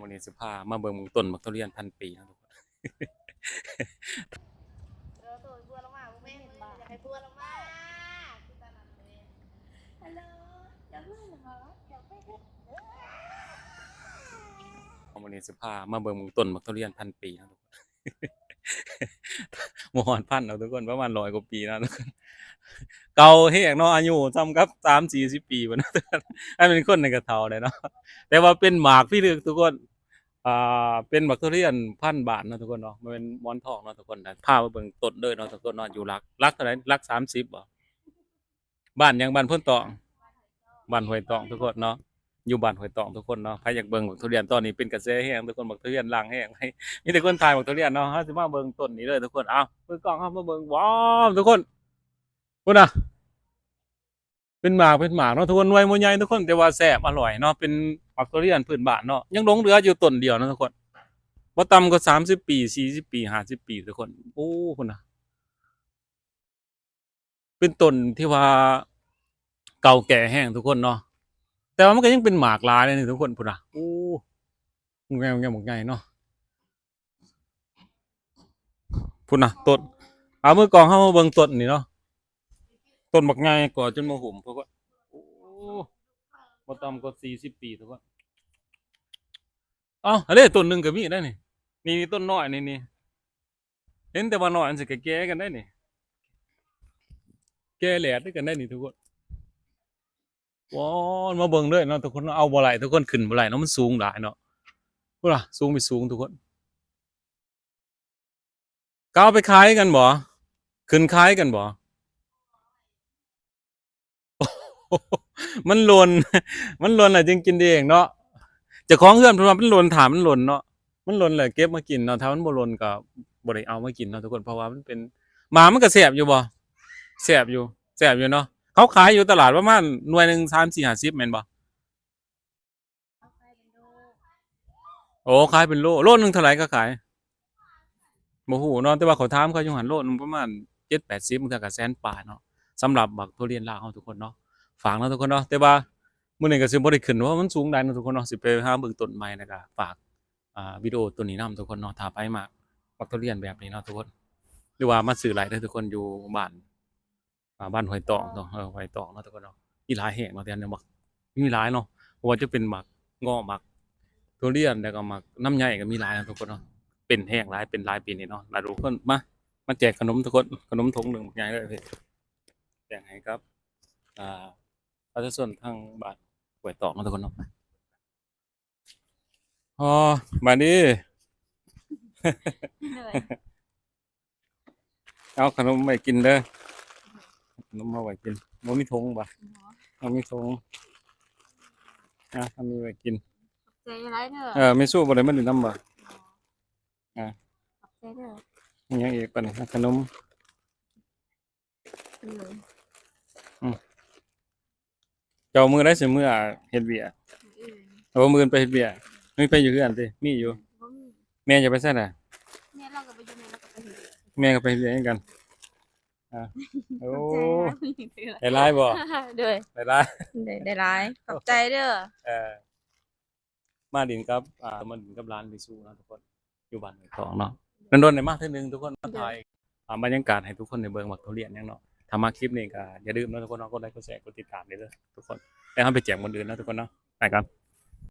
วันนี้สิพามาเบิ่งต้นมักทุเรียน1,000 ปีนะทุกคนตัวบัวลงมาแม่อยากให้บัวลงมาคือตอนนั้นเลยฮัลโหลอยากเล่นเหรออยากไปเล่นวันนี้สิพามาเบิ่งต้นมักทุเรียน1,000 ปีนะทุกคนบ่ฮอดพันเอาทุกคนประมาณ100 กว่าปีนะทุกคนเก่าแฮกเนาะอายุซ้ำกับ30-40 ปีพุ่นนะทุกคนอันเป็นคนในกระเฒ่าเลยเนาะแต่ว่าเป็นหมากพี่ลึกทุกคนเป็นมักทุเรียนพันธุ์บ้านเนาะทุกคนเนาะมันเป็นหมอนทองเนาะทุกคนพามาเบิ่งต้นเลยเนาะทุกคนเนาะอยู่หลักเท่าไหร่หลัก30บ่บ้านยังบ้านพ้นตองบ้านห้วยตองทุกคนเนาะอยู่บ้านห้วยตองทุกคนเนาะใครอยากเบิ่งบักทุเรียนตอนนี้เป็นกระแสแห้งทุกคนบักทุเรียนล่างแห้งให้มีแต่คนถ่ายบักทุเรียนเนาะเฮาสิมาเบิ่งต้นนี้เลยทุกคนเอามือกล้องเฮามาเบิ่งว้าวทุกคนพุ่นน่ะเป็นหมากเนาะทุกคนหน่วยบ่ใหญ่ทุกคนแต่ว่าแซ่บอร่อยเนาะเป็นบักทุเรียนพื้นบ้านเนาะยังหลงเหลืออยู่ต้นเดียวนะทุกคนบ่ต่ำกว่า30 ปี40 ปี50 ปีทุกคนโอ้พุ่นน่ะเป็นต้นที่ว่าเก่าแก่แห้งทุกคนเนาะแต่ว่ามันก็ยังเป็นหมากหลายเลยนี่ทุกคนพุ่นน่ะโอ้งามๆบักใหญ่เนาะพุ่นน่ะต้นเอามือกลองเข้ามาเบิ่งต้นนี่เนาะต้นบักใหญ่ก่อจนมาหุ่มทุกคนโอ้บ่ต่ำกว่า40 ปีทุกคนเอ้าอันนี้ต้นหนึงก็มีได้นี่นี่ต้นน้อยนี่เห็นแต่ว่าน้อยอันสิก็แก่กันได้นี่แก่แหลดด้วยกันได้นี่ทุกคนว้าวมาเบิ่งเลยเนาะทุกคนเอาบ่ไหลทุกคนขึ้นบ่ไหลเนาะมันสูงหลายเนาะพุ่นน่ะสูงไปสูงทุกคนก็เอาไปขายกันบ่ขึ้นขายกันบ่ มันหล่นมันหล่นแหละจึงกินเองเนาะเจ้าของเฮือนเพิ่นว่ามันหล่นถามมันหล่นเนาะมันหล่นแหละเก็บมากินเนาะถ้ามันบ่หล่นก็บ่ได้เอามากินเนาะทุกคนเพราะว่ามันเป็นหมามันก็แซ่บอยู่บ่แซ่บอยู่แซ่บอยู่เนาะเขาขายอยู่ตลาดประมาณหน่วยหนึง3 4 50แม่นบ่เอาไปเป็นดูโอ้ขายเป็นโลนึงเท่าไหร่ก็ขายบ่ฮู้เนาะแต่ว่าเขาถามเขาอยู่หั่นโลนึงประมาณ7-80บางเทื่อก็แสนปลายเนาะสำหรับบักทุเรียนลาวเฮาทุกคนเนาะฝากเนาะทุกคนเนาะแต่ว่ามื้อนี้ก็สิบ่ได้ขึ้นเพราะว่ามันสูงได้เนาะทุกคนเนาะสิไปหาเบิ่งต้นไม้แล้วก็ฝากวิดีโอตัวนี้นำทุกคนเนาะถ้าไปมักบักทุเรียนแบบนี้เนาะทุกคนหรือว่ามาซื้อหลายเด้อทุกคนอยู่บ้านบ้านห้วยตองเนาะห้วยตองเนาะทุกคนเนาะมีหลายแห่งเนาะแต่อันเนี้ยบักมีหลายเนาะบ่ว่าจะเป็นหมักเงาะหมักทุเรียนแล้วก็หมักลำไยก็มีหลายเนาะทุกคนเนาะเป็นแห้งหลายเป็นหลายปีนี่เนาะหลายทุกคนมาแจกขนมทุกคนขนมถุงหนึงบักใหญ่เลยพี่แจกให้ครับอ่าประชาชนทางบ้านห้วยตองเนาะทุกคนเนาะอ๋อบัดนี้ เหนื่อย เอาขนมไว้กินเด้อขนมมาไว้กินบ่มีถุงบ่เอามีถุงถ้ามีไว้กินใจร้ายเถอะไม่สู้บ่ได้มาดื่มน้ำบ่อ่าใจเถอะมีหยังอีกปะนี่ขนมอืมเจ้ามื้อใดสิมื้อเฮ็ดเวียกเอามื้ออื่นไปเฮ็ดเวียกมีไปอยู่เฮือนติมีอยู่แม่จะไปไสน่ะเนี่ยเราก็ไปอยู่ในเราก็ไปเห็นแม่ก็ไปเฮ็ดเวียกเหมือนกันอ่าโอ้ใจร้ายได้หลายบ่ ด้วย ได้หลายได้ร้ายขอบใจเด้อเออมาดินกับมาดินกับร้านบิซูนะทุกคนอยู่บ้านห้วยตองเนาะโดนๆได้มาเทื่อนึงทุกคนมาถ่ายบรรยากาศให้ทุกคนได้เบิ่งบักทุเรียนหยังเนาะถ้ามาคลิปนี้ก็อย่าลืมเนาะทุกคนเนาะกดไลค์กดแชร์กดติดตามเด้อทุกคนแล้วเฮาไปแจกมื้ออื่นเนาะทุกคนเนาะไปกัน